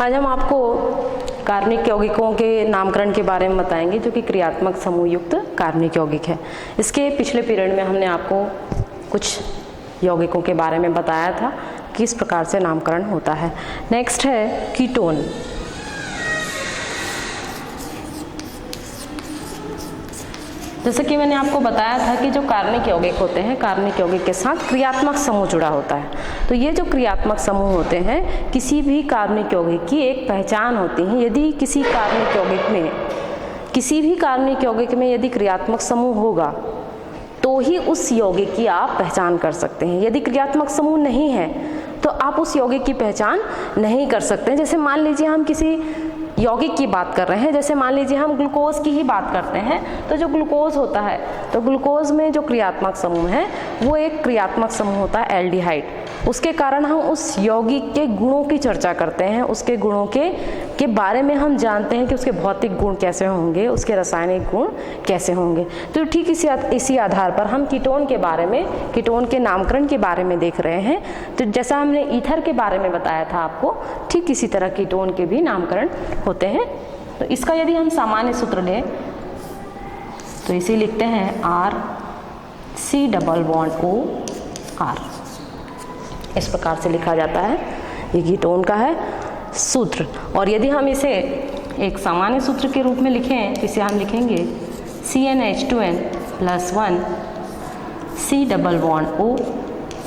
आज हम आपको कार्बनिक यौगिकों के नामकरण के बारे में बताएंगे जो कि क्रियात्मक समूह युक्त कार्बनिक यौगिक है। इसके पिछले पीरियड में हमने आपको कुछ यौगिकों के बारे में बताया था कि किस प्रकार से नामकरण होता है। नेक्स्ट है कीटोन। जैसे कि मैंने आपको बताया था कि जो कार्बनिक यौगिक होते हैं, कार्बनिक यौगिक के साथ क्रियात्मक समूह जुड़ा होता है। तो ये जो क्रियात्मक समूह होते हैं, किसी भी कार्बनिक यौगिक की एक पहचान होती है। यदि किसी कार्बनिक यौगिक में, किसी भी कार्बनिक यौगिक में यदि क्रियात्मक समूह होगा तो ही उस यौगिक की आप पहचान कर सकते हैं। यदि क्रियात्मक समूह नहीं है तो आप उस यौगिक की पहचान नहीं कर सकते। जैसे मान लीजिए हम किसी यौगिक की बात कर रहे हैं, जैसे मान लीजिए हम ग्लूकोज की ही बात करते हैं, तो जो ग्लूकोज होता है, तो ग्लूकोज में जो क्रियात्मक समूह है वो एक क्रियात्मक समूह होता है एल्डिहाइड। उसके कारण हम उस यौगिक के गुणों की चर्चा करते हैं, उसके गुणों के बारे में हम जानते हैं कि उसके भौतिक गुण कैसे होंगे, उसके रासायनिक गुण कैसे होंगे। तो ठीक इसी आधार पर हम कीटोन के बारे में, कीटोन के नामकरण के बारे में देख रहे हैं। तो जैसा हमने ईथर के बारे में बताया था आपको, ठीक इसी तरह कीटोन के भी नामकरण होते हैं। तो इसका यदि हम सामान्य सूत्र लें तो इसे लिखते हैं RC⋯OR। इस प्रकार से लिखा जाता है, ये कीटोन का है सूत्र। और यदि हम इसे एक सामान्य सूत्र के रूप में लिखें तो इसे हम लिखेंगे CnH2n+1 C⋯O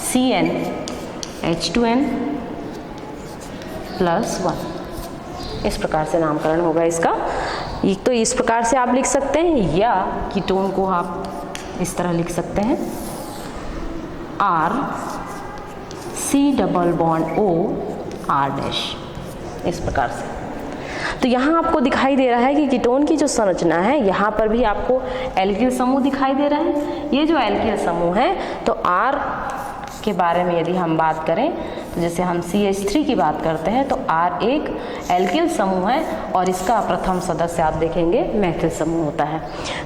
CnH2n+1। इस प्रकार से नामकरण होगा इसका। तो इस प्रकार से आप लिख सकते हैं, या कीटोन को आप इस तरह लिख सकते हैं RC⋯OR', इस प्रकार से। तो यहाँ आपको दिखाई दे रहा है कि कीटोन की जो संरचना है, यहाँ पर भी आपको एल्किल समूह दिखाई दे रहा है। ये जो एल्किल समूह है, तो R के बारे में यदि हम बात करें तो जैसे हम CH3 की बात करते हैं तो R एक एल्किल समूह है और इसका प्रथम सदस्य आप देखेंगे मैथिल समूह होता है।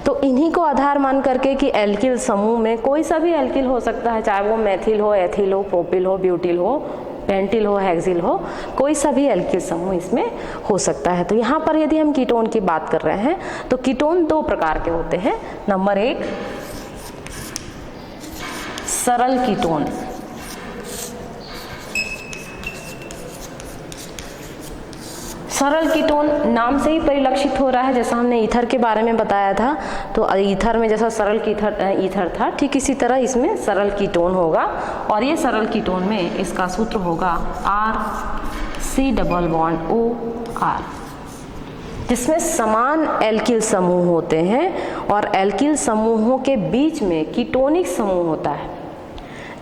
तो इन्हीं को आधार मान करके कि एल्किल समूह में कोई सा भी एल्किल हो सकता है, चाहे वो मैथिल हो, एथिल हो, प्रोपिल हो, ब्यूटिल हो, पेंटिल हो, हेक्सिल हो, कोई सा भी एल्किल समूह इसमें हो सकता है। तो यहाँ पर यदि हम कीटोन की बात कर रहे हैं तो कीटोन दो प्रकार के होते हैं। नंबर एक, सरल कीटोन। सरल कीटोन नाम से ही परिलक्षित हो रहा है, जैसा हमने ईथर के बारे में बताया था। तो ईथर में जैसा सरल ईथर था, ठीक इसी तरह इसमें सरल कीटोन होगा। और ये सरल कीटोन में इसका सूत्र होगा RC⋯OR, जिसमें समान एल्किल समूह होते हैं और एल्किल समूहों के बीच में कीटोनिक समूह होता है।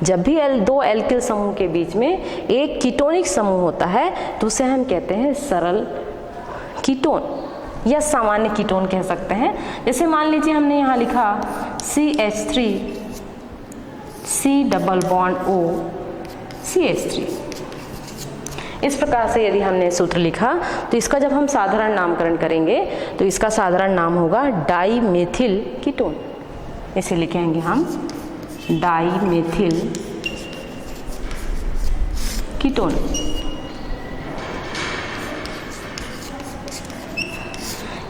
जब भी दो एल्किल समूह के बीच में एक कीटोनिक समूह होता है तो उसे हम कहते हैं सरल कीटोन या सामान्य कीटोन कह सकते हैं। जैसे मान लीजिए हमने यहाँ लिखा CH3 C⋯O CH3। इस प्रकार से यदि हमने सूत्र लिखा तो इसका जब हम साधारण नामकरण करेंगे तो इसका साधारण नाम होगा डाईमेथिल कीटोन। इसे लिखेंगे हम डाईमेथिल कीटोन।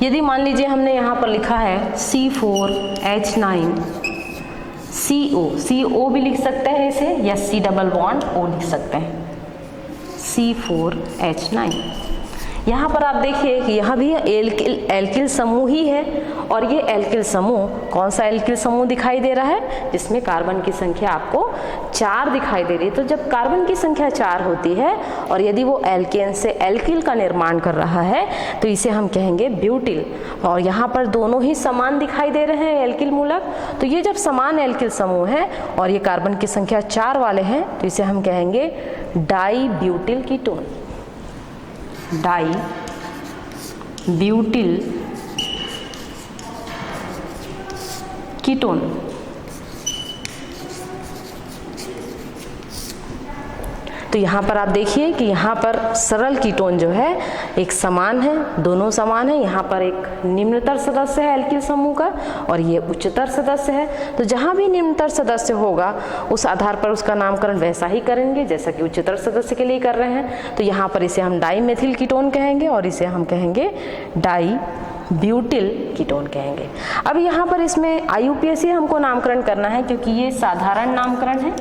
यदि मान लीजिए हमने यहाँ पर लिखा है C4H9CO भी लिख सकते हैं इसे, या C⋯O लिख सकते हैं C4H9। यहाँ पर आप देखिए कि यहाँ भी एल्किल समूह ही है और ये एल्किल समूह, कौन सा एल्किल समूह दिखाई दे रहा है, जिसमें कार्बन की संख्या आपको 4 दिखाई दे रही है। तो जब कार्बन की संख्या 4 होती है और यदि वो एल्केन से एल्किल का निर्माण कर रहा है तो इसे हम कहेंगे ब्यूटिल। और यहाँ पर दोनों ही समान दिखाई दे रहे हैं एल्किल मूलक। तो ये जब समान एल्किल समूह है और ये कार्बन की संख्या 4 वाले हैं तो इसे हम कहेंगे dibutyl ketone. Dibutyl ketone. तो यहाँ पर आप देखिए कि यहाँ पर सरल कीटोन जो है एक समान है, दोनों समान है। यहाँ पर एक निम्नतर सदस्य है एल्किल समूह का और ये उच्चतर सदस्य है। तो जहाँ भी निम्नतर सदस्य होगा उस आधार पर उसका नामकरण वैसा ही करेंगे जैसा कि उच्चतर सदस्य के लिए कर रहे हैं। तो यहाँ पर इसे हम डाईमेथिल कीटोन कहेंगे और इसे हम कहेंगे डाई ब्यूटिल कीटोन कहेंगे। अब यहाँ पर इसमें IUPAC हमको नामकरण करना है क्योंकि ये साधारण नामकरण है।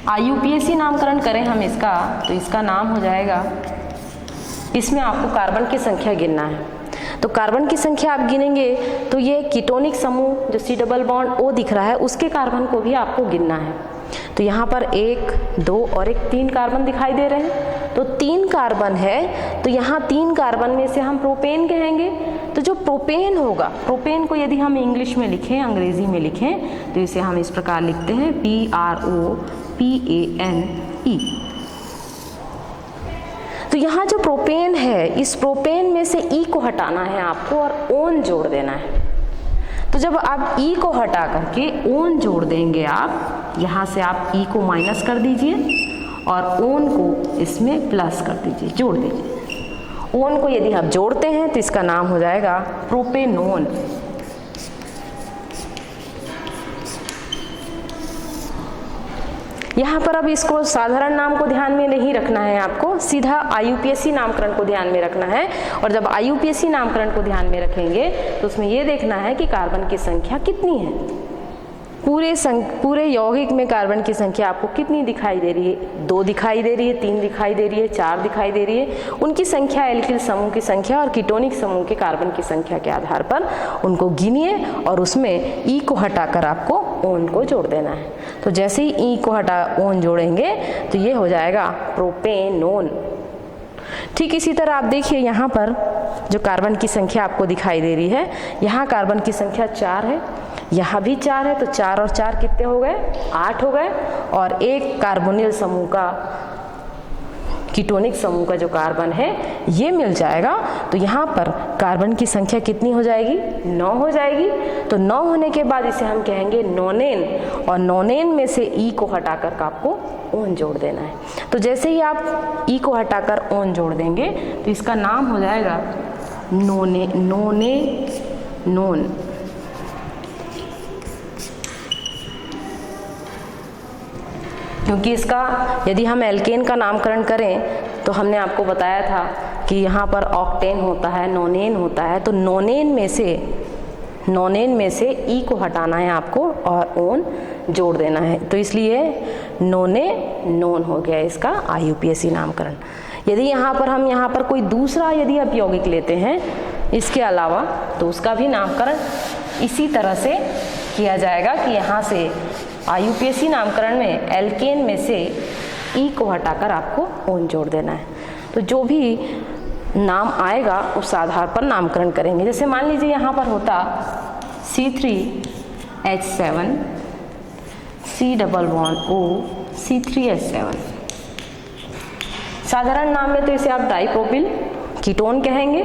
IUPAC नामकरण करें हम इसका तो इसका नाम हो जाएगा, इसमें आपको कार्बन की संख्या गिनना है। तो कार्बन की संख्या आप गिनेंगे तो ये कीटोनिक समूह जो C डबल बॉन्ड O दिख रहा है उसके कार्बन को भी आपको गिनना है। तो यहाँ पर 1, 2 और 3 कार्बन दिखाई दे रहे हैं। तो 3 कार्बन है तो यहाँ 3 कार्बन में से हम प्रोपेन कहेंगे। तो जो प्रोपेन होगा, प्रोपेन को यदि हम इंग्लिश में लिखें, अंग्रेजी में लिखें तो इसे हम इस प्रकार लिखते हैं PROPANE। तो यहाँ जो प्रोपेन है इस प्रोपेन में से E को हटाना है आपको और ओन जोड़ देना है। तो जब आप E को हटा करके ओन जोड़ देंगे, आप यहाँ से आप E को माइनस कर दीजिए और ओन को इसमें प्लस कर दीजिए, जोड़ दीजिए। ओन को यदि आप जोड़ते हैं तो इसका नाम हो जाएगा प्रोपेनोन। यहाँ पर अब इसको साधारण नाम को ध्यान में नहीं रखना है, आपको सीधा IUPAC नामकरण को ध्यान में रखना है। और जब IUPAC नामकरण को ध्यान में रखेंगे तो उसमें ये देखना है कि कार्बन की संख्या कितनी है। पूरे यौगिक में कार्बन की संख्या आपको कितनी दिखाई दे रही है? 2 दिखाई दे रही है, 3 दिखाई दे रही है, 4 दिखाई दे रही है। उनकी संख्या एल्किल समूह की संख्या और कीटोनिक समूह के कार्बन की संख्या के आधार पर उनको गिनिए और उसमें E को हटाकर आपको ओन को जोड़ देना है। तो जैसे ही E को हटा ओन जोड़ेंगे तो ये हो जाएगा प्रोपेनोन। ठीक इसी तरह आप देखिए यहाँ पर जो कार्बन की संख्या आपको दिखाई दे रही है, यहाँ कार्बन की संख्या 4 है, यहाँ भी 4 है। तो 4 और 4 कितने हो गए? 8 हो गए। और एक कार्बोनिल समूह का, कीटोनिक समूह का जो कार्बन है ये मिल जाएगा। तो यहाँ पर कार्बन की संख्या कितनी हो जाएगी? 9 हो जाएगी। तो 9 होने के बाद इसे हम कहेंगे नोनेन और नोनेन में से E को हटाकर आपको ओन जोड़ देना है। तो जैसे ही आप E को हटाकर ओन जोड़ देंगे तो इसका नाम हो जाएगा नोन। क्योंकि इसका यदि हम एल्केन का नामकरण करें तो हमने आपको बताया था कि यहाँ पर ऑक्टेन होता है, नोनेन होता है। तो नोनेन में से E को हटाना है आपको और ओन जोड़ देना है। तो इसलिए नोन हो गया इसका IUPAC नामकरण। यदि यहाँ पर कोई दूसरा यदि आप यौगिक लेते हैं इसके अलावा तो उसका भी नामकरण इसी तरह से किया जाएगा कि यहाँ से IUPAC नामकरण में एल्केन में से E को हटाकर आपको ओन जोड़ देना है। तो जो भी नाम आएगा उस आधार पर नामकरण करेंगे। जैसे मान लीजिए यहाँ पर होता C3H7 C double bond O C3H7। साधारण नाम में तो इसे आप डाइप्रोपिल कीटोन कहेंगे।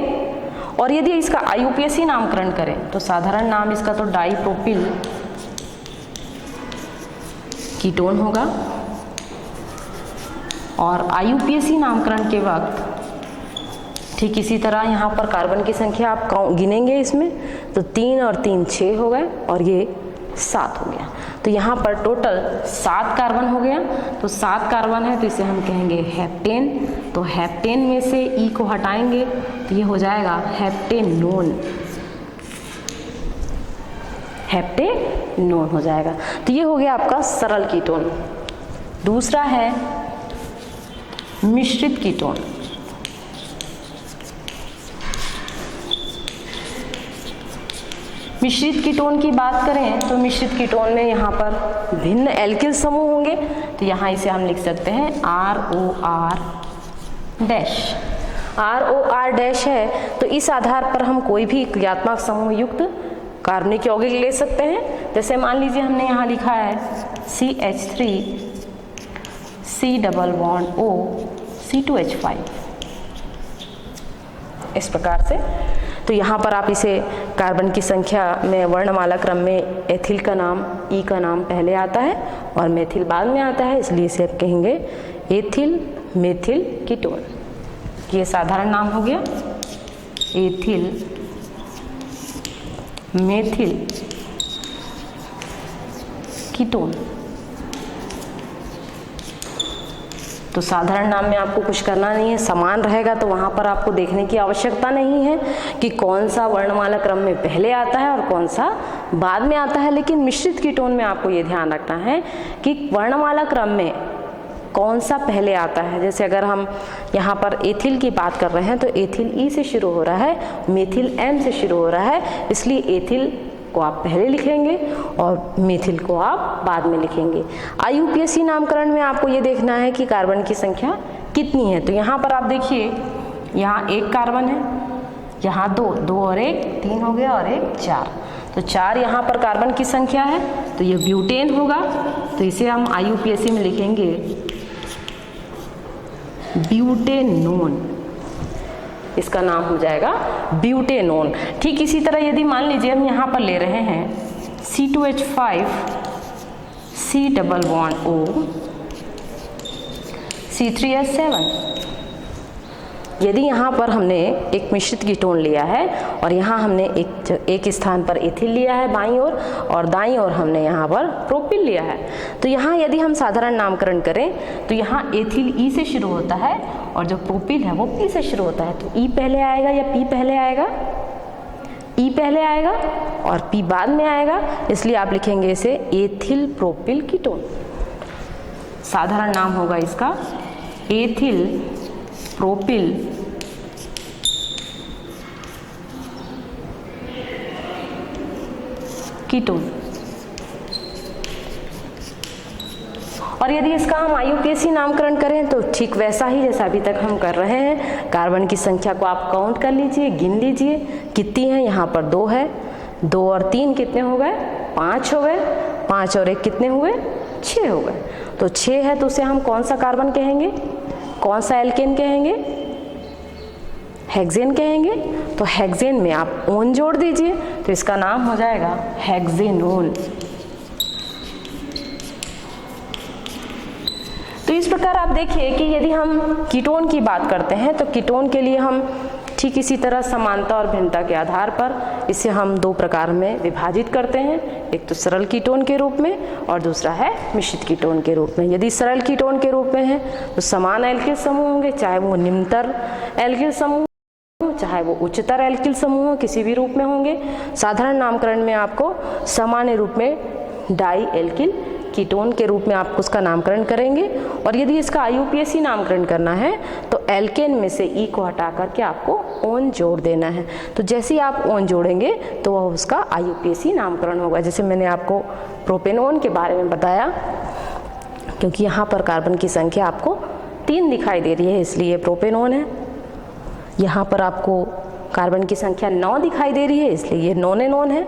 और यदि इसका IUPAC नामकरण करें तो साधारण नाम इसका तो डाइप्रोपिल कीटोन होगा। और IUPAC नामकरण के वक्त ठीक इसी तरह यहाँ पर कार्बन की संख्या आप गिनेंगे इसमें तो 3 और 3 6 हो गए और ये 7 हो गया। तो यहाँ पर टोटल 7 कार्बन हो गया। तो 7 कार्बन है तो इसे हम कहेंगे हेप्टेन। तो हेप्टेन में से E को हटाएंगे तो ये हो जाएगा हेप्टेनोन हो जाएगा। तो ये हो गया आपका सरल कीटोन। दूसरा है मिश्रित कीटोन। मिश्रित कीटोन की बात करें तो मिश्रित कीटोन में यहाँ पर भिन्न एल्किल समूह होंगे। तो यहाँ इसे हम लिख सकते हैं ROR डैश। ROR डैश है तो इस आधार पर हम कोई भी क्रियात्मक समूह युक्त कार्बनिक यौगिक ले सकते हैं। जैसे मान लीजिए हमने यहाँ लिखा है CH3 C double bond O C2H5 इस प्रकार से। तो यहाँ पर आप इसे कार्बन की संख्या में वर्णमाला क्रम में एथिल का नाम, ई का नाम पहले आता है और मेथिल बाद में आता है, इसलिए इसे आप कहेंगे एथिल मेथिल कीटोन। ये साधारण नाम हो गया एथिल मेथिल कीटोन। तो साधारण नाम में आपको कुछ करना नहीं है, समान रहेगा तो वहाँ पर आपको देखने की आवश्यकता नहीं है कि कौन सा वर्णमाला क्रम में पहले आता है और कौन सा बाद में आता है। लेकिन मिश्रित कीटोन में आपको ये ध्यान रखना है कि वर्णमाला क्रम में कौन सा पहले आता है। जैसे अगर हम यहाँ पर एथिल की बात कर रहे हैं तो एथिल ई से शुरू हो रहा है, मेथिल एम से शुरू हो रहा है, इसलिए एथिल को आप पहले लिखेंगे और मेथिल को आप बाद में लिखेंगे। IUPAC नामकरण में आपको ये देखना है कि कार्बन की संख्या कितनी है। तो यहाँ पर आप देखिए, यहाँ एक कार्बन है, यहाँ दो और एक 3 हो गया और एक 4, तो 4 यहाँ पर कार्बन की संख्या है, तो ये ब्यूटेन होगा। तो इसे हम IUPAC में लिखेंगे ब्यूटेनोन, इसका नाम हो जाएगा ब्यूटेनोन। ठीक इसी तरह यदि मान लीजिए हम यहाँ पर ले रहे हैं C2H5 C double bond O C3H7, यदि यहाँ पर हमने एक मिश्रित कीटोन लिया है और यहाँ हमने एक स्थान पर एथिल लिया है बाईं ओर और दाईं ओर हमने यहाँ पर प्रोपिल लिया है, तो यहाँ यदि हम साधारण नामकरण करें तो यहाँ एथिल ई से शुरू होता है और जो प्रोपिल है वो पी से शुरू होता है। तो ई पहले आएगा या पी पहले आएगा? ई पहले आएगा और पी बाद में आएगा, इसलिए आप लिखेंगे इसे एथिल प्रोपिल कीटोन। साधारण नाम होगा इसका एथिल प्रोपिल कीटोन। और यदि इसका हम IUPAC नामकरण करें तो ठीक वैसा ही जैसा अभी तक हम कर रहे हैं। कार्बन की संख्या को आप काउंट कर लीजिए, गिन लीजिए कितनी है। यहाँ पर 2 है, 2 और 3 कितने हो गए? 5 हो गए, 5 और 1 कितने हुए? 6 हो गए। तो 6 है तो उसे हम कौन सा कार्बन कहेंगे, कौन सा एल्केन कहेंगे? हेक्सेन कहेंगे। तो हेक्सेन में आप ओन जोड़ दीजिए तो इसका नाम हो जाएगा हेक्सेनोन। तो इस प्रकार आप देखिए कि यदि हम कीटोन की बात करते हैं तो कीटोन के लिए हम ठीक इसी तरह समानता और भिन्नता के आधार पर इसे हम 2 प्रकार में विभाजित करते हैं, एक तो सरल कीटोन के रूप में और दूसरा है मिश्रित कीटोन के रूप में। यदि सरल कीटोन के रूप में है तो समान एल्किल समूह होंगे, चाहे वो निम्नतर एल्किल समूह चाहे वो उच्चतर एल्किल समूह किसी भी रूप में होंगे। साधारण नामकरण में आपको सामान्य रूप में डाई एल्किल कीटोन के रूप में आप उसका नामकरण करेंगे। और यदि इसका IUPAC नामकरण करना है तो एल्केन में से ई को हटा करके आपको ओन जोड़ देना है। तो जैसे ही आप ओन जोड़ेंगे तो वह उसका IUPAC नामकरण होगा। जैसे मैंने आपको प्रोपेनोन के बारे में बताया, क्योंकि यहाँ पर कार्बन की संख्या आपको 3 दिखाई दे रही है इसलिए प्रोपेनोन है। यहाँ पर आपको कार्बन की संख्या 9 दिखाई दे रही है इसलिए ये नोनेनोन है।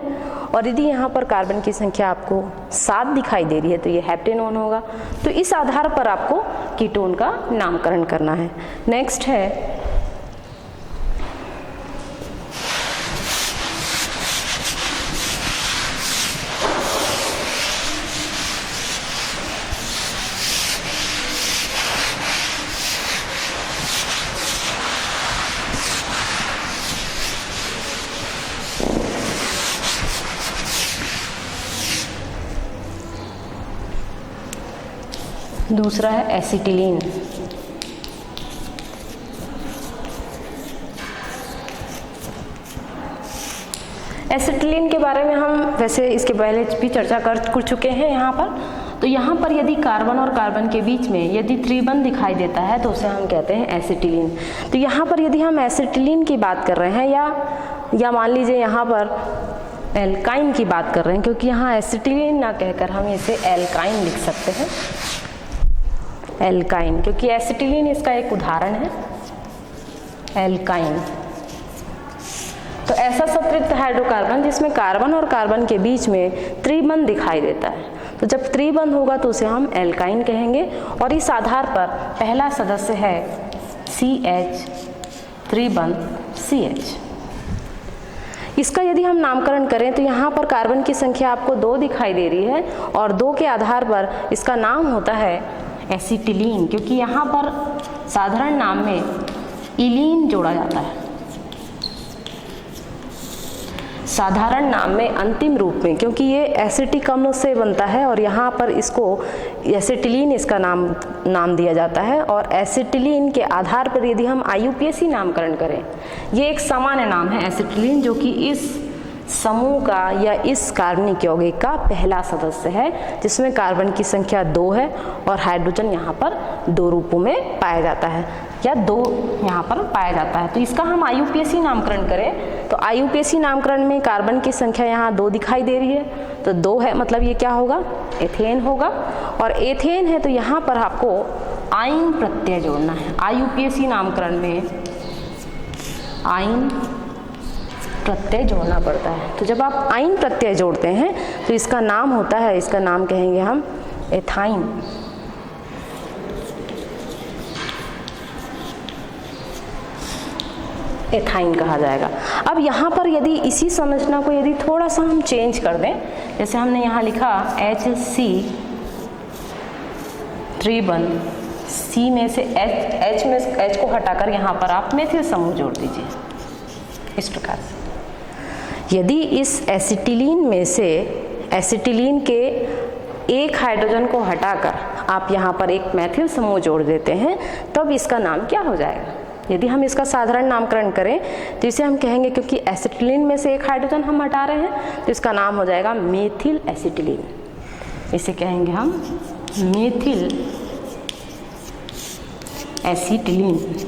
और यदि यहाँ पर कार्बन की संख्या आपको 7 दिखाई दे रही है तो ये हेप्टेनोन होगा। तो इस आधार पर आपको कीटोन का नामकरण करना है। नेक्स्ट है दूसरा है एसिटिलीन। एसिटिलीन के बारे में हम वैसे इसके पहले भी चर्चा कर चुके हैं यहाँ पर। तो यहाँ पर यदि कार्बन और कार्बन के बीच में यदि त्रिबंध दिखाई देता है तो उसे हम कहते हैं एसिटिलीन। तो यहाँ पर यदि हम एसिटिलीन की बात कर रहे हैं या मान लीजिए यहाँ पर एल्काइन की बात कर रहे हैं, क्योंकि यहाँ एसिटिलीन ना कहकर हम इसे एल्काइन लिख सकते हैं, एल्काइन, क्योंकि एसिटिलीन इसका एक उदाहरण है एल्काइन। तो ऐसा संतृप्त हाइड्रोकार्बन जिसमें कार्बन और कार्बन के बीच में त्रिबंध दिखाई देता है, तो जब त्रिबंध होगा तो उसे हम एल्काइन कहेंगे। और इस आधार पर पहला सदस्य है CH त्रिबंध CH। इसका यदि हम नामकरण करें तो यहाँ पर कार्बन की संख्या आपको 2 दिखाई दे रही है और 2 के आधार पर इसका नाम होता है एसिटिलीन, क्योंकि यहाँ पर साधारण नाम में इलीन जोड़ा जाता है। साधारण नाम में अंतिम रूप में, क्योंकि ये एसिटिक अम्ल से बनता है और यहाँ पर इसको एसिटिलीन इसका नाम दिया जाता है। और एसिटिलीन के आधार पर यदि हम IUPAC नामकरण करें, ये एक सामान्य नाम है एसिटिलीन, जो कि इस समूह का या इस कार्बनिक यौगिक का पहला सदस्य है, जिसमें कार्बन की संख्या 2 है और हाइड्रोजन यहाँ पर 2 रूपों में पाया जाता है या 2 यहाँ पर पाया जाता है। तो इसका हम IUPAC नामकरण करें तो IUPAC नामकरण में कार्बन की संख्या यहाँ 2 दिखाई दे रही है, तो 2 है मतलब ये क्या होगा, एथेन होगा। और एथेन है तो यहाँ पर आपको आइन प्रत्यय जोड़ना है। IUPAC नामकरण में आइन प्रत्यय जोड़ना पड़ता है। तो जब आप आइन प्रत्यय जोड़ते हैं तो इसका नाम होता है, इसका नाम कहेंगे हम एथाइन। एथाइन कहा जाएगा। अब यहाँ पर यदि इसी संरचना को यदि थोड़ा सा हम चेंज कर दें, जैसे हमने यहाँ लिखा HC3 C में से H को हटाकर यहाँ पर आप मेथिल समूह जोड़ दीजिए इस प्रकार से। यदि इस एसिटिलीन में से एसिटिलीन के एक हाइड्रोजन को हटाकर आप यहाँ पर एक मैथिल समूह जोड़ देते हैं, तब इसका नाम क्या हो जाएगा। यदि हम इसका साधारण नामकरण करें तो इसे हम कहेंगे, क्योंकि एसिटिलीन में से एक हाइड्रोजन हम हटा रहे हैं, तो इसका नाम हो जाएगा मेथिल एसिटिलीन। इसे कहेंगे हम मेथिल एसिटिलीन।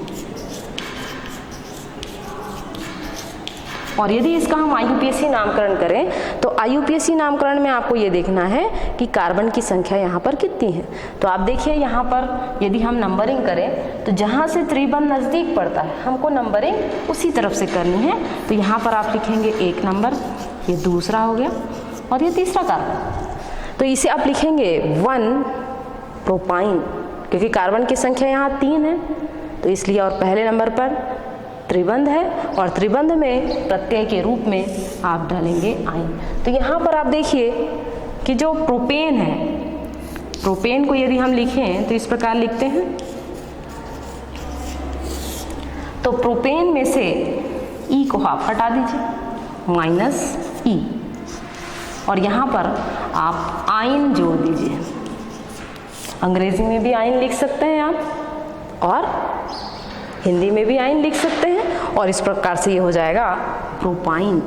और यदि इसका हम IUPAC नामकरण करें तो IUPAC नामकरण में आपको ये देखना है कि कार्बन की संख्या यहाँ पर कितनी है। तो आप देखिए यहाँ पर यदि हम नंबरिंग करें तो जहाँ से त्रिबंध नज़दीक पड़ता है हमको नंबरिंग उसी तरफ से करनी है। तो यहाँ पर आप लिखेंगे 1 नंबर, ये दूसरा हो गया और ये तीसरा कार्बन। तो इसे आप लिखेंगे 1 प्रोपाइन, क्योंकि कार्बन की संख्या यहाँ 3 है तो इसलिए, और पहले नंबर पर त्रिबंध है और त्रिबंध में प्रत्यय के रूप में आप डालेंगे आइन। तो यहाँ पर आप देखिए कि जो प्रोपेन है, प्रोपेन को यदि हम लिखें तो इस प्रकार लिखते हैं। तो प्रोपेन में से ई को आप हटा दीजिए -E और यहाँ पर आप आइन जोड़ दीजिए। अंग्रेजी में भी आइन लिख सकते हैं आप और हिंदी में भी आइन लिख सकते हैं और इस प्रकार से ये हो जाएगा प्रोपाइन।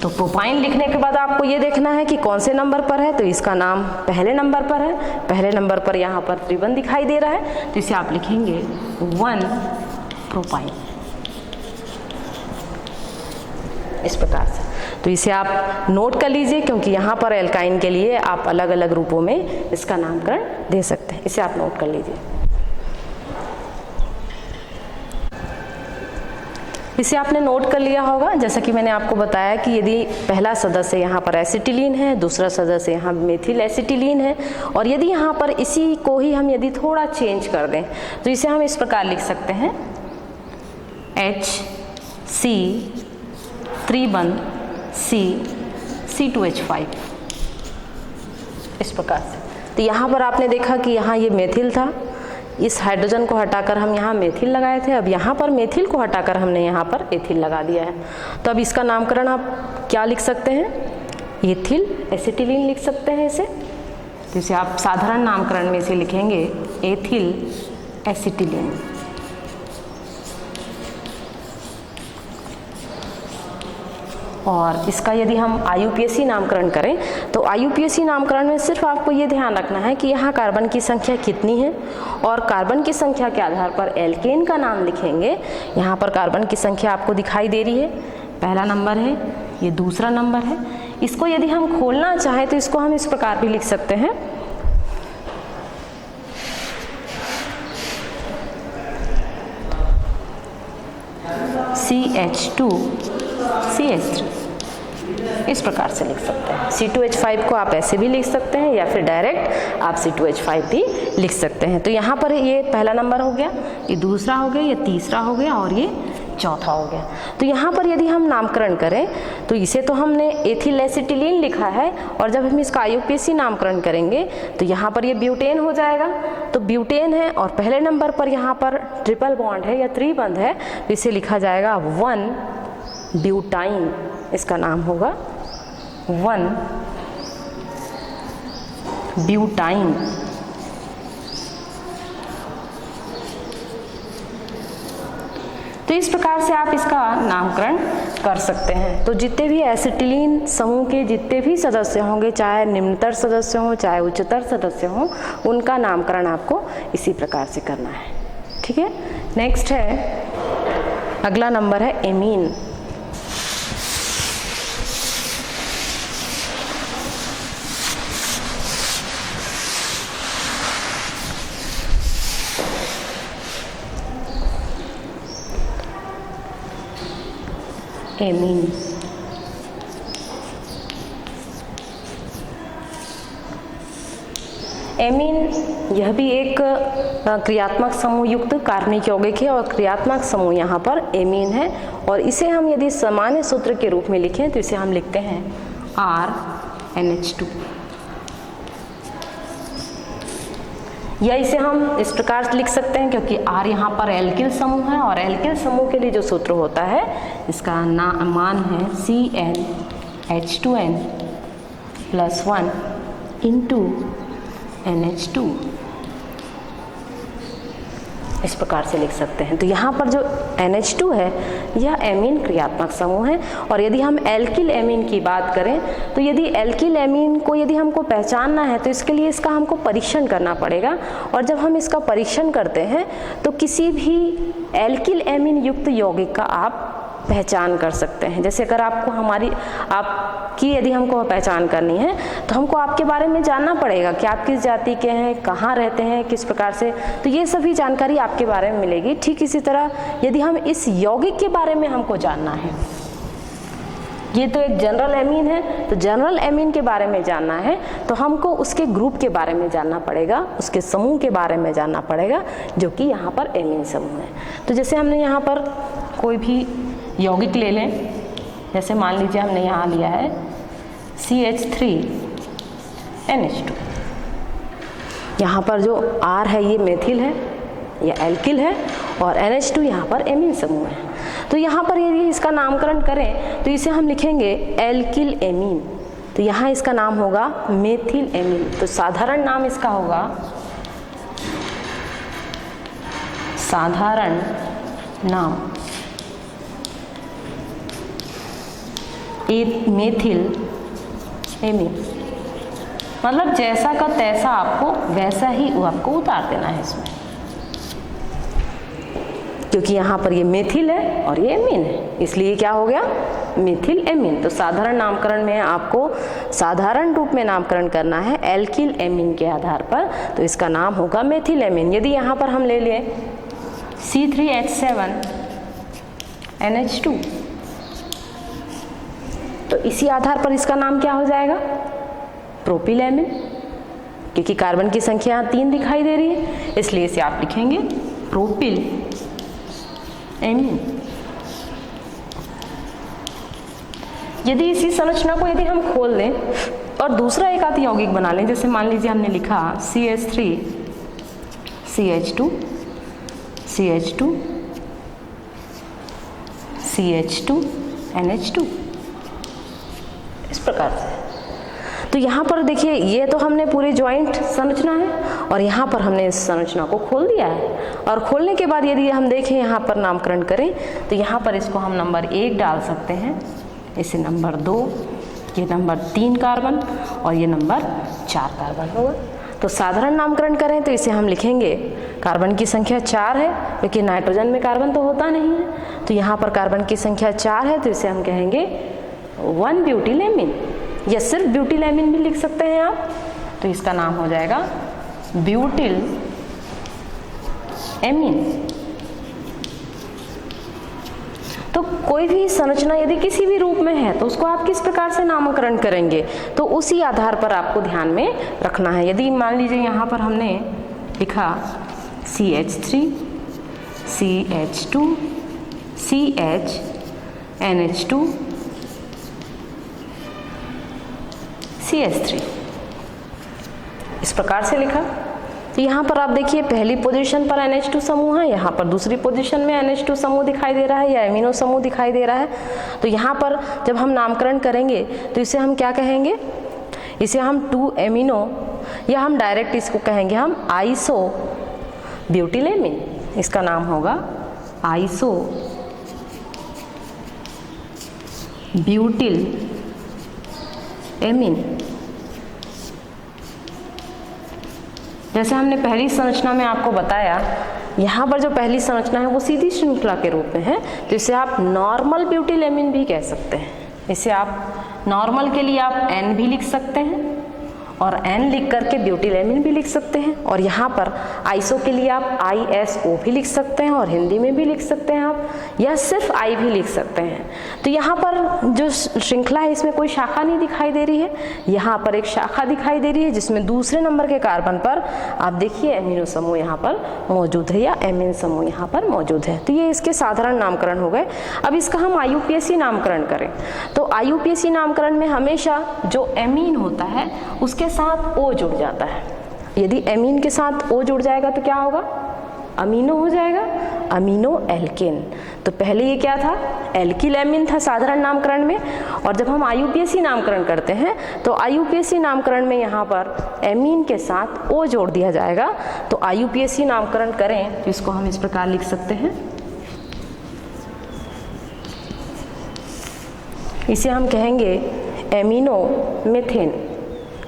तो प्रोपाइन लिखने के बाद आपको ये देखना है कि कौन से नंबर पर है। तो इसका नाम पहले नंबर पर है, पहले नंबर पर यहाँ पर त्रिबंध दिखाई दे रहा है तो इसे आप लिखेंगे 1 प्रोपाइन इस प्रकार से। तो इसे आप नोट कर लीजिए, क्योंकि यहाँ पर एल्काइन के लिए आप अलग अलग रूपों में इसका नामकरण दे सकते हैं। इसे आप नोट कर लीजिए। इसे आपने नोट कर लिया होगा। जैसा कि मैंने आपको बताया कि यदि पहला सदस्य यहाँ पर एसिटिलीन है, दूसरा सदस्य यहाँ मेथिल एसिटिलीन है, और यदि यहाँ पर इसी को ही हम यदि थोड़ा चेंज कर दें तो इसे हम इस प्रकार लिख सकते हैं HC3C2H5 इस प्रकार से। तो यहाँ पर आपने देखा कि यहाँ ये मेथिल था, इस हाइड्रोजन को हटाकर हम यहाँ मेथिल लगाए थे, अब यहाँ पर मेथिल को हटाकर हमने यहाँ पर एथिल लगा दिया है। तो अब इसका नामकरण आप क्या लिख सकते हैं, एथिल एसिटिलीन लिख सकते हैं इसे। तो इसे आप साधारण नामकरण में इसे लिखेंगे एथिल एसिटिलीन। और इसका यदि हम IUPAC नामकरण करें तो IUPAC नामकरण में सिर्फ आपको ये ध्यान रखना है कि यहाँ कार्बन की संख्या कितनी है और कार्बन की संख्या के आधार पर एल्केन का नाम लिखेंगे। यहाँ पर कार्बन की संख्या आपको दिखाई दे रही है, पहला नंबर है, ये दूसरा नंबर है। इसको यदि हम खोलना चाहें तो इसको हम इस प्रकार भी लिख सकते हैं CH2CH3 इस प्रकार से लिख सकते हैं। C2H5 को आप ऐसे भी लिख सकते हैं या फिर डायरेक्ट आप C2H5 भी लिख सकते हैं। तो यहाँ पर ये पहला नंबर हो गया, ये दूसरा हो गया, ये तीसरा हो गया और ये चौथा हो गया। तो यहाँ पर यदि हम नामकरण करें तो इसे तो हमने एथिल एसिटिलीन लिखा है, और जब हम इसका IUPAC नामकरण करेंगे तो यहाँ पर ये ब्यूटेन हो जाएगा। तो ब्यूटेन है और पहले नंबर पर यहाँ पर ट्रिपल बॉन्ड है या त्रिबंध है, तो इसे लिखा जाएगा 1 ब्यूटाइन, इसका नाम होगा 1 ब्यूटाइन। तो इस प्रकार से आप इसका नामकरण कर सकते हैं। तो जितने भी एसिटिलीन समूह के जितने भी सदस्य होंगे, चाहे निम्नतर सदस्य हों चाहे उच्चतर सदस्य हों, उनका नामकरण आपको इसी प्रकार से करना है। ठीक है, नेक्स्ट है, अगला नंबर है एमीन। एमीन एमीन यह भी एक क्रियात्मक समूह युक्त कार्बनिक यौगिक है, और क्रियात्मक समूह यहाँ पर एमीन है। और इसे हम यदि सामान्य सूत्र के रूप में लिखें तो इसे हम लिखते हैं RNH2, या इसे हम इस प्रकार से लिख सकते हैं क्योंकि R यहाँ पर एल्किल समूह है, और एल्किल समूह के लिए जो सूत्र होता है इसका मान है CnH2n + 1 × NH2, इस प्रकार से लिख सकते हैं। तो यहाँ पर जो NH2 है यह एमीन क्रियात्मक समूह है। और यदि हम एल्किल एमीन की बात करें तो यदि एल्किल एमीन को यदि हमको पहचानना है तो इसके लिए इसका हमको परीक्षण करना पड़ेगा। और जब हम इसका परीक्षण करते हैं तो किसी भी एल्किल एमीन युक्त यौगिक का आप पहचान कर सकते हैं। जैसे अगर आपको आपकी यदि हमको पहचान करनी है तो हमको आपके बारे में जानना पड़ेगा कि आप किस जाति के हैं, कहाँ रहते हैं, किस प्रकार से, तो ये सभी जानकारी आपके बारे में मिलेगी। ठीक इसी तरह यदि हम इस यौगिक के बारे में हमको जानना है, ये तो एक जनरल एमीन है, तो जनरल एमीन के बारे में जानना है तो हमको उसके ग्रुप के बारे में जानना पड़ेगा, उसके समूह के बारे में जानना पड़ेगा, जो कि यहाँ पर एमीन समूह है। तो जैसे हमने यहाँ पर कोई भी यौगिक ले लें, जैसे मान लीजिए हमने यहाँ लिया है CH3NH2, यहाँ पर जो R है ये मेथिल है या एल्किल है, और NH2 यहाँ पर एमीन समूह है। तो यहाँ पर यदि इसका नामकरण करें तो इसे हम लिखेंगे एल्किल एमीन, तो यहाँ इसका नाम होगा मेथिल एमीन। तो साधारण नाम इसका होगा, साधारण नाम मेथिल एमीन, मतलब जैसा का तैसा आपको वैसा ही वो आपको उतार देना है इसमें, क्योंकि यहाँ पर ये मेथिल है और ये एमीन है, इसलिए क्या हो गया मेथिल एमीन। तो साधारण नामकरण में आपको साधारण रूप में नामकरण करना है एल्किल एमीन के आधार पर, तो इसका नाम होगा मेथिल एमीन। यदि यहाँ पर हम ले लें C3H7NH2, तो इसी आधार पर इसका नाम क्या हो जाएगा प्रोपिल एमीन, क्योंकि कार्बन की संख्या यहाँ 3 दिखाई दे रही है, इसलिए इसे आप लिखेंगे प्रोपिल एमीन। यदि इसी संरचना को यदि हम खोल दें और दूसरा एक आध यौगिक बना लें, जैसे मान लीजिए हमने लिखा CH3 CH2 CH2 CH2 NH2, इस प्रकार से। तो यहाँ पर देखिए ये तो हमने पूरी ज्वाइंट संरचना है, और यहाँ पर हमने इस संरचना को खोल दिया है। और खोलने के बाद यदि हम देखें यहाँ पर नामकरण करें तो यहाँ पर इसको हम नंबर 1 डाल सकते हैं, इसे नंबर 2, ये नंबर 3 कार्बन और ये नंबर 4 कार्बन होगा। तो साधारण नामकरण करें तो इसे हम लिखेंगे, कार्बन की संख्या 4 है क्योंकि नाइट्रोजन में कार्बन तो होता नहीं है, तो यहाँ पर कार्बन की संख्या 4 है, तो इसे हम कहेंगे 1 ब्यूटिल एमीन, या सिर्फ ब्यूटिल एमीन भी लिख सकते हैं आप, तो इसका नाम हो जाएगा ब्यूटिल एमीन। तो कोई भी संरचना यदि किसी भी रूप में है तो उसको आप किस प्रकार से नामकरण करेंगे, तो उसी आधार पर आपको ध्यान में रखना है। यदि मान लीजिए यहाँ पर हमने लिखा CH3 CH2 CH NH2CH3, इस प्रकार से लिखा। तो यहाँ पर आप देखिए पहली पोजीशन पर NH2 समूह है, यहाँ पर दूसरी पोजीशन में NH2 समूह दिखाई दे रहा है या एमिनो समूह दिखाई दे रहा है। तो यहाँ पर जब हम नामकरण करेंगे तो इसे हम क्या कहेंगे, इसे हम 2 एमिनो या हम डायरेक्ट इसको कहेंगे हम आइसो ब्यूटिलेमिन, इसका नाम होगा आइसो ब्यूटिल एमिन। जैसे हमने पहली संरचना में आपको बताया, यहाँ पर जो पहली संरचना है वो सीधी श्रृंखला के रूप में है, तो इसे आप नॉर्मल ब्यूटिल एमिन भी कह सकते हैं। इसे आप नॉर्मल के लिए आप N भी लिख सकते हैं और N लिख करके ब्यूटिल एमिन भी लिख सकते हैं, और यहाँ पर आइसो के लिए आप ISO भी लिख सकते हैं और हिंदी में भी लिख सकते हैं आप, या सिर्फ I भी लिख सकते हैं। तो यहाँ पर जो श्रृंखला है इसमें कोई शाखा नहीं दिखाई दे रही है, यहाँ पर एक शाखा दिखाई दे रही है जिसमें दूसरे नंबर के कार्बन पर आप देखिए एमिनो समूह यहाँ पर मौजूद है या एमिन समूह यहाँ पर मौजूद है। तो ये इसके साधारण नामकरण हो गए। अब इसका हम IUPAC नामकरण करें तो IUPAC नामकरण में हमेशा जो एमीन होता है उसके साथ O जुड़ जाता है। यदि एमीन के साथ O जुड़ जाएगा तो क्या होगा, अमीनो हो जाएगा, अमीनो एल्केन। तो पहले ये क्या था, एल्किल एमीन था साधारण नामकरण में, और जब हम IUPAC नामकरण करते हैं तो IUPAC नामकरण में यहाँ पर एमीन के साथ O जोड़ दिया जाएगा। तो IUPAC नामकरण करें तो इसको हम इस प्रकार लिख सकते हैं, इसे हम कहेंगे एमिनो मीथेन।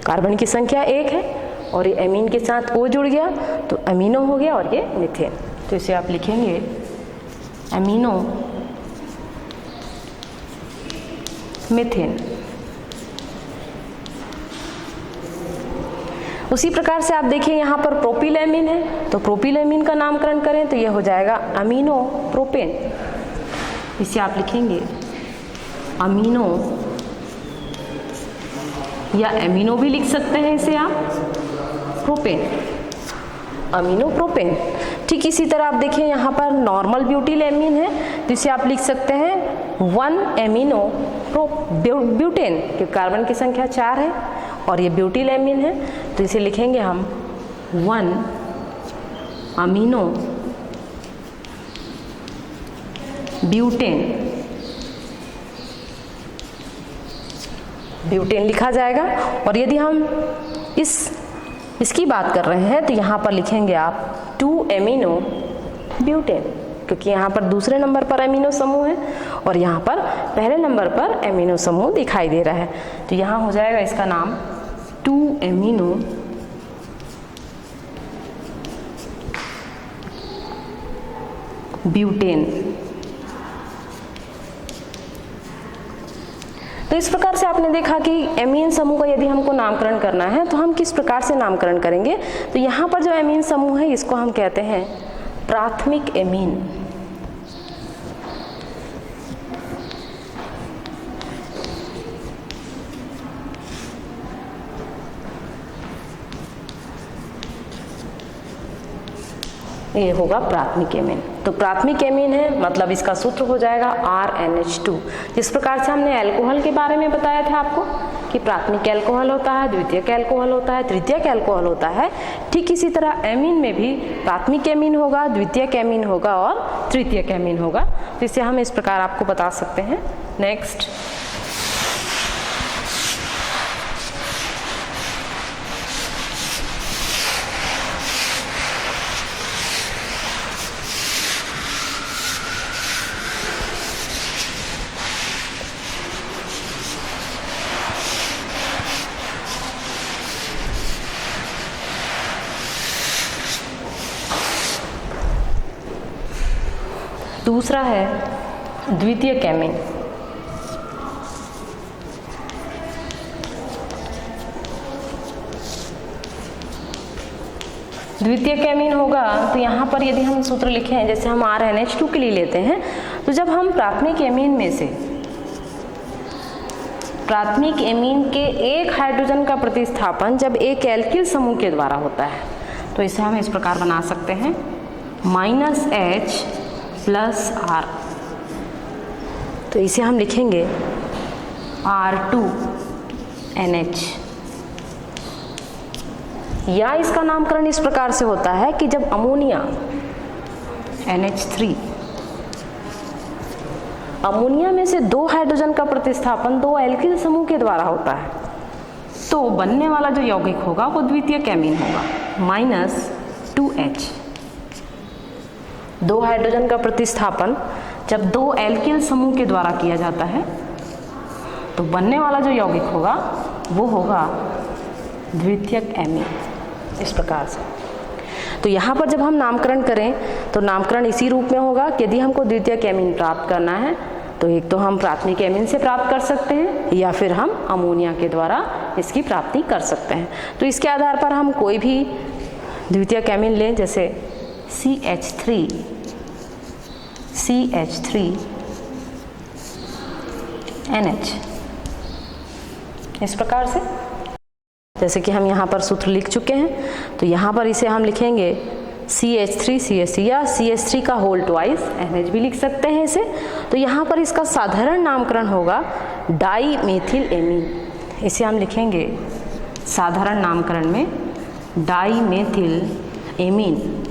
कार्बन की संख्या 1 है और ये एमीन के साथ O जुड़ गया तो अमीनो हो गया और ये मीथेन। तो इसे आप लिखेंगे एमिनो मीथेन। उसी प्रकार से आप देखिए यहाँ पर प्रोपिल एमीन है, तो प्रोपिल एमीन का नामकरण करें तो यह हो जाएगा अमीनो प्रोपेन। इसे आप लिखेंगे अमीनो या एमिनो भी लिख सकते हैं इसे आप, प्रोपेन, अमीनो प्रोपेन। ठीक इसी तरह आप देखिए यहाँ पर नॉर्मल ब्यूटिल एमीन है तो इसे आप लिख सकते हैं 1 एमिनो ब्यूटेन, क्योंकि कार्बन की संख्या 4 है और ये ब्यूटिल एमीन है तो इसे लिखेंगे हम 1 अमीनो ब्यूटेन। ब्यूटेन लिखा जाएगा। और यदि हम इसकी बात कर रहे हैं तो यहाँ पर लिखेंगे आप 2 एमिनो ब्यूटेन, क्योंकि यहाँ पर दूसरे नंबर पर एमिनो समूह है और यहाँ पर पहले नंबर पर एमिनो समूह दिखाई दे रहा है। तो यहाँ हो जाएगा इसका नाम 2 एमिनो ब्यूटेन। तो इस प्रकार से आपने देखा कि एमीन समूह का यदि हमको नामकरण करना है तो हम किस प्रकार से नामकरण करेंगे। तो यहाँ पर जो एमीन समूह है इसको हम कहते हैं प्राथमिक एमीन। ये होगा प्राथमिक एमीन। तो प्राथमिक एमीन है मतलब इसका सूत्र हो जाएगा RNH2। जिस प्रकार से हमने अल्कोहल के बारे में बताया था आपको कि प्राथमिक अल्कोहल होता है, द्वितीयक अल्कोहल होता है, तृतीयक अल्कोहल होता है, ठीक इसी तरह एमीन में भी प्राथमिक एमीन होगा, द्वितीयक एमीन होगा और तृतीयक एमीन होगा। तो इसे हम इस प्रकार आपको बता सकते हैं। नेक्स्ट, दूसरा है द्वितीयक एमीन। द्वितीयक एमीन होगा तो यहाँ पर यदि हम सूत्र लिखें, जैसे हम RNH2 के लिए लेते हैं, तो जब हम प्राथमिक एमीन में से प्राथमिक एमीन के एक हाइड्रोजन का प्रतिस्थापन जब एक एल्किल समूह के द्वारा होता है तो इसे हम इस प्रकार बना सकते हैं -H + R। तो इसे हम लिखेंगे R2NH, या इसका नामकरण इस प्रकार से होता है कि जब अमोनिया NH3, अमोनिया में से 2 हाइड्रोजन का प्रतिस्थापन 2 एल्किल समूह के द्वारा होता है, तो बनने वाला जो यौगिक होगा वो द्वितीयक एमीन होगा, -2H। 2 हाइड्रोजन का प्रतिस्थापन जब 2 एल्किल समूह के द्वारा किया जाता है तो बनने वाला जो यौगिक होगा वो होगा द्वितीयक एमीन, इस प्रकार से। तो यहाँ पर जब हम नामकरण करें तो नामकरण इसी रूप में होगा कि यदि हमको द्वितीयक एमीन प्राप्त करना है तो एक तो हम प्राथमिक एमीन से प्राप्त कर सकते हैं या फिर हम अमोनिया के द्वारा इसकी प्राप्ति कर सकते हैं। तो इसके आधार पर हम कोई भी द्वितीयक एमीन लें, जैसे CH3NH, इस प्रकार से। जैसे कि हम यहाँ पर सूत्र लिख चुके हैं, तो यहाँ पर इसे हम लिखेंगे CH3CH3 या CH3 का होल ट्वाइस NH भी लिख सकते हैं इसे। तो यहाँ पर इसका साधारण नामकरण होगा डाईमेथिल एमीन, इसे हम लिखेंगे साधारण नामकरण में डाईमेथिल एमीन।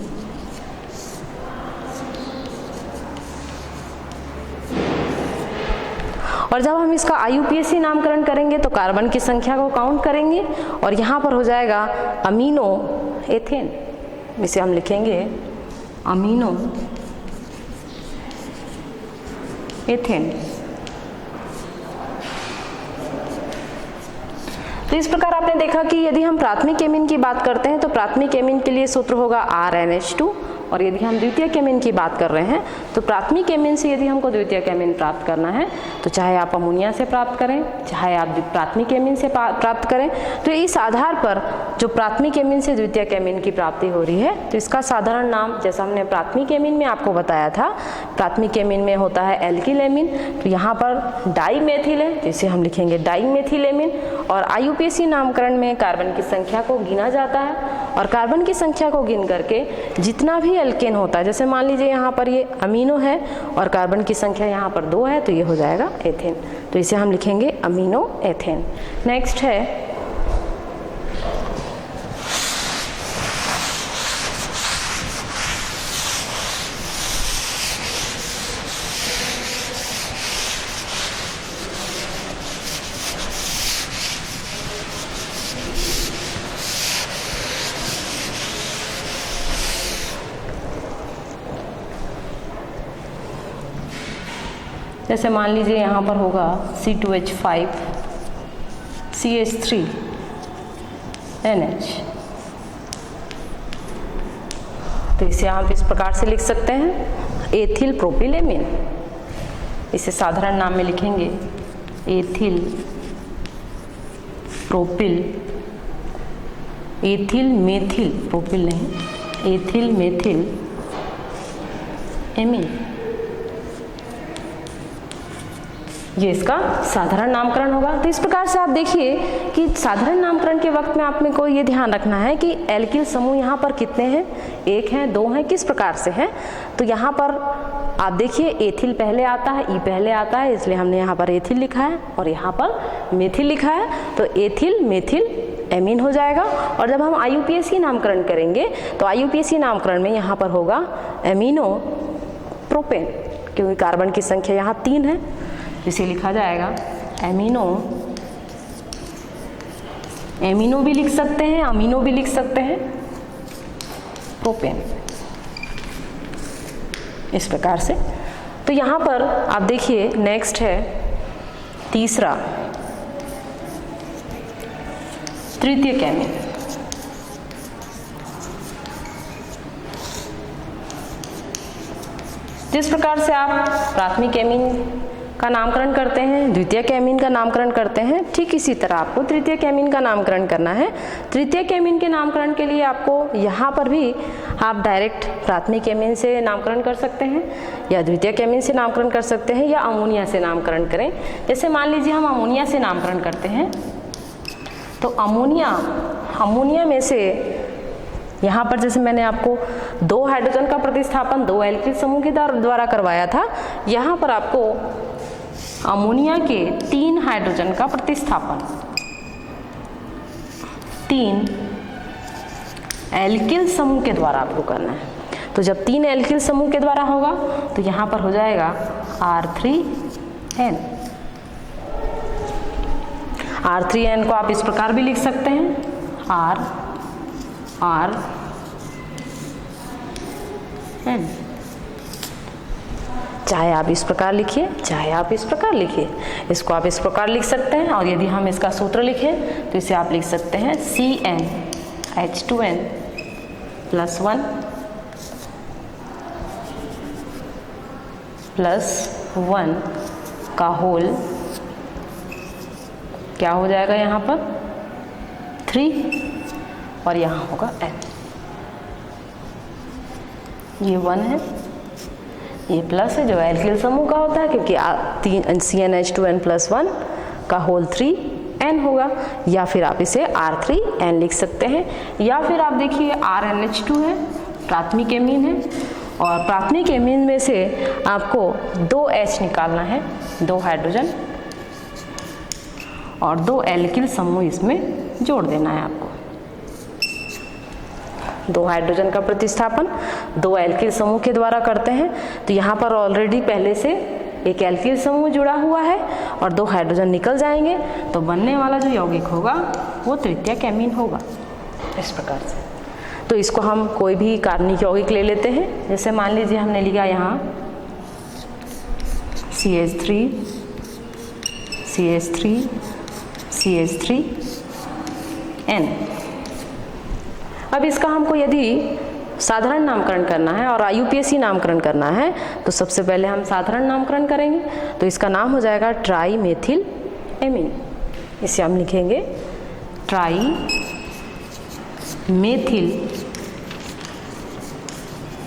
और जब हम इसका IUPAC नामकरण करेंगे तो कार्बन की संख्या को काउंट करेंगे और यहाँ पर हो जाएगा अमीनो एथेन, इसे हम लिखेंगे अमीनो एथेन। तो इस प्रकार आपने देखा कि यदि हम प्राथमिक एमीन की बात करते हैं तो प्राथमिक एमीन के लिए सूत्र होगा RNH2, और यदि हम द्वितीयक एमीन की बात कर रहे हैं तो प्राथमिक एमीन से यदि हमको द्वितीयक एमीन प्राप्त करना है तो चाहे आप अमोनिया से प्राप्त करें, चाहे आप प्राथमिक एमीन से प्राप्त करें, तो इस आधार पर जो प्राथमिक एमीन से द्वितीयक एमीन की प्राप्ति हो रही है तो इसका साधारण नाम, जैसा हमने प्राथमिक एमीन में आपको बताया था, प्राथमिक एमीन में होता है एल्किल एमीन, तो यहाँ पर डाईमेथिल है, जिसे हम लिखेंगे डाईमेथिल एमीन। और IUPAC नामकरण में कार्बन की संख्या को गिना जाता है और कार्बन की संख्या को गिन करके जितना भी एल्केन होता है, जैसे मान लीजिए यहाँ पर ये अमीनो है और कार्बन की संख्या यहाँ पर 2 है तो ये हो जाएगा एथेन, तो इसे हम लिखेंगे अमीनो एथेन। नेक्स्ट है जैसे मान लीजिए यहाँ पर होगा C2H5 CH3NH, तो इसे आप इस प्रकार से लिख सकते हैं एथिल प्रोपिल एमीन, इसे साधारण नाम में लिखेंगे ethyl propyl, ethyl methyl, propyl नहीं, एथिल मेथिल एमीन, ये इसका साधारण नामकरण होगा। तो इस प्रकार से आप देखिए कि साधारण नामकरण के वक्त में आप में को ये ध्यान रखना है कि एल्किल समूह यहाँ पर कितने हैं, 1 हैं, 2 हैं, किस प्रकार से हैं। तो यहाँ पर आप देखिए एथिल पहले आता है, ई पहले आता है, इसलिए हमने यहाँ पर एथिल लिखा है और यहाँ पर मेथिल लिखा है, तो एथिल मेथिल एमीन हो जाएगा। और जब हम IUPAC नामकरण करेंगे तो IUPAC नामकरण में यहाँ पर होगा एमिनो प्रोपेन, क्योंकि कार्बन की संख्या यहाँ 3 है, इसे लिखा जाएगा एमिनो, एमिनो भी लिख सकते हैं, अमीनो भी लिख सकते हैं, प्रोपेन, इस प्रकार से। तो यहाँ पर आप देखिए नेक्स्ट है तीसरा तृतीयक एमीन। जिस प्रकार से आप प्राथमिक एमीन का नामकरण करते हैं, द्वितीयक एमीन का नामकरण करते हैं, ठीक इसी तरह आपको तृतीयक एमीन का नामकरण करना है। तृतीयक एमीन के नामकरण के लिए आपको यहाँ पर भी आप डायरेक्ट प्राथमिक एमीन से नामकरण कर सकते हैं या द्वितीयक एमीन से नामकरण कर सकते हैं या अमोनिया से नामकरण करें। जैसे मान लीजिए हम अमोनिया से नामकरण करते हैं तो अमोनिया में से यहाँ पर जैसे मैंने आपको 2 हाइड्रोजन का प्रतिस्थापन 2 एल्किल समूह के द्वारा करवाया था, यहाँ पर आपको अमोनिया के 3 हाइड्रोजन का प्रतिस्थापन 3 एल्किल समूह के द्वारा आपको करना है। तो जब 3 एल्किल समूह के द्वारा होगा तो यहाँ पर हो जाएगा R3N। R3N को आप इस प्रकार भी लिख सकते हैं, RN, चाहे आप इस प्रकार लिखिए, चाहे आप इस प्रकार लिखिए, इसको आप इस प्रकार लिख सकते हैं। और यदि हम इसका सूत्र लिखें तो इसे आप लिख सकते हैं CnH2n +1 +1 का होल क्या हो जाएगा यहाँ पर 3 और यहाँ होगा n। ये 1 है, ये प्लस है जो एल्किल समूह का होता है, क्योंकि CnH2n +1 का होल 3n होगा। या फिर आप इसे R3n लिख सकते हैं, या फिर आप देखिए RnH2 है, प्राथमिक एमीन है, और प्राथमिक एमीन में से आपको 2 H निकालना है, 2 हाइड्रोजन और 2 एल्किल समूह इसमें जोड़ देना है आपको। 2 हाइड्रोजन का प्रतिस्थापन 2 एल्किल समूह के द्वारा करते हैं। तो यहाँ पर ऑलरेडी पहले से एक एल्किल समूह जुड़ा हुआ है और 2 हाइड्रोजन निकल जाएंगे, तो बनने वाला जो यौगिक होगा वो तृतीयक एमीन होगा, इस प्रकार से। तो इसको हम कोई भी कार्बनिक यौगिक ले लेते हैं। जैसे मान लीजिए हमने लिया यहाँ CH3 CH3 CH3N। अब इसका हमको यदि साधारण नामकरण करना है और IUPAC नामकरण करना है तो सबसे पहले हम साधारण नामकरण करेंगे। तो इसका नाम हो जाएगा ट्राईमेथिल एमीन। इसे हम लिखेंगे ट्राईमेथिल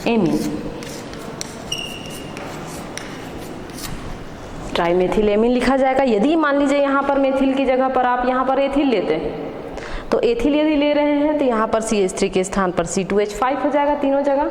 एमीन। ट्राईमेथिल एमीन लिखा जाएगा। यदि मान लीजिए यहाँ पर मेथिल की जगह पर आप यहाँ पर एथिल लेते हैं, तो एथिल यदि ले रहे हैं तो यहाँ पर CH3 के स्थान पर C2H5 हो जाएगा तीनों जगह।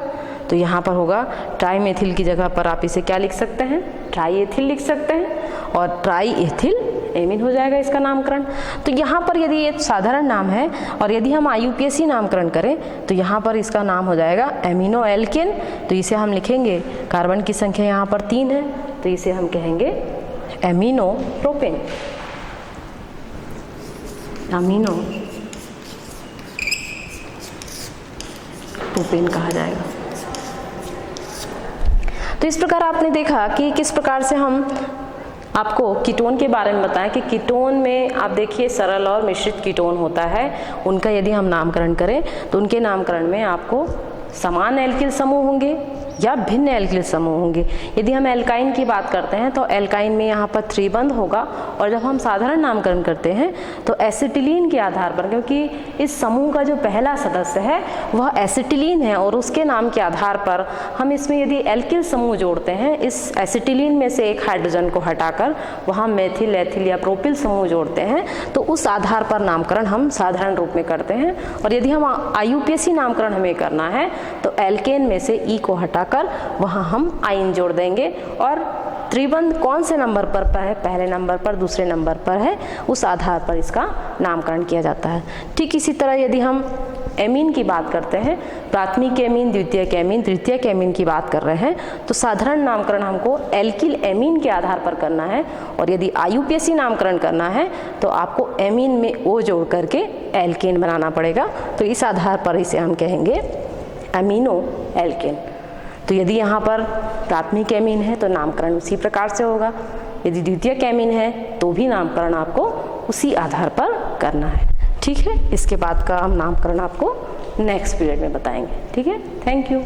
तो यहाँ पर होगा ट्राईमेथिल की जगह पर आप इसे क्या लिख सकते हैं, ट्राईएथिल लिख सकते हैं, और ट्राईएथिल एमीन हो जाएगा इसका नामकरण। तो यहाँ पर यदि ये साधारण नाम है और यदि हम IUPAC नामकरण करें तो यहाँ पर इसका नाम हो जाएगा एमिनो एल्केन। तो इसे हम लिखेंगे, कार्बन की संख्या यहाँ पर 3 है तो इसे हम कहेंगे एमिनो प्रोपेन। अमीनो प्रोपेन कहा जाएगा। तो इस प्रकार आपने देखा कि किस प्रकार से हम आपको कीटोन के बारे में बताएं कि कीटोन में आप देखिए सरल और मिश्रित कीटोन होता है। उनका यदि हम नामकरण करें तो उनके नामकरण में आपको समान एल्किल समूह होंगे या भिन्न एल्किल समूह होंगे। यदि हम एल्काइन की बात करते हैं तो एल्काइन में यहाँ पर 3 बंध होगा, और जब हम साधारण नामकरण करते हैं तो एसिटिलीन के आधार पर, क्योंकि इस समूह का जो पहला सदस्य है वह एसिटिलीन है और उसके नाम के आधार पर हम इसमें यदि एल्किल समूह जोड़ते हैं, इस एसिटिलीन में से एक हाइड्रोजन को हटाकर वहाँ मेथिल, एथिल या प्रोपिल समूह जोड़ते हैं, तो उस आधार पर नामकरण हम साधारण रूप में करते हैं। और यदि हम IUPAC नामकरण हमें करना है तो एल्केन में से ई को हटाकर वहां हम आइन जोड़ देंगे, और त्रिबंध कौन से नंबर पर है, पहले नंबर पर, दूसरे नंबर पर है, उस आधार पर इसका नामकरण किया जाता है। ठीक इसी तरह यदि हम एमीन की बात करते हैं, प्राथमिक एमीन, द्वितीयक एमीन, तृतीयक एमीन की बात कर रहे हैं, तो साधारण नामकरण हमको एल्किल एमीन के आधार पर करना है, और यदि IUPAC नामकरण करना है तो आपको एमीन में ओ जोड़ करके एल्केन बनाना पड़ेगा। तो इस आधार पर इसे हम कहेंगे एमिनो एल्केन। तो यदि यहाँ पर प्राथमिक एमीन है तो नामकरण उसी प्रकार से होगा, यदि द्वितीयक एमीन है तो भी नामकरण आपको उसी आधार पर करना है। ठीक है, इसके बाद का हम नामकरण आपको नेक्स्ट पीरियड में बताएंगे। ठीक है, थैंक यू।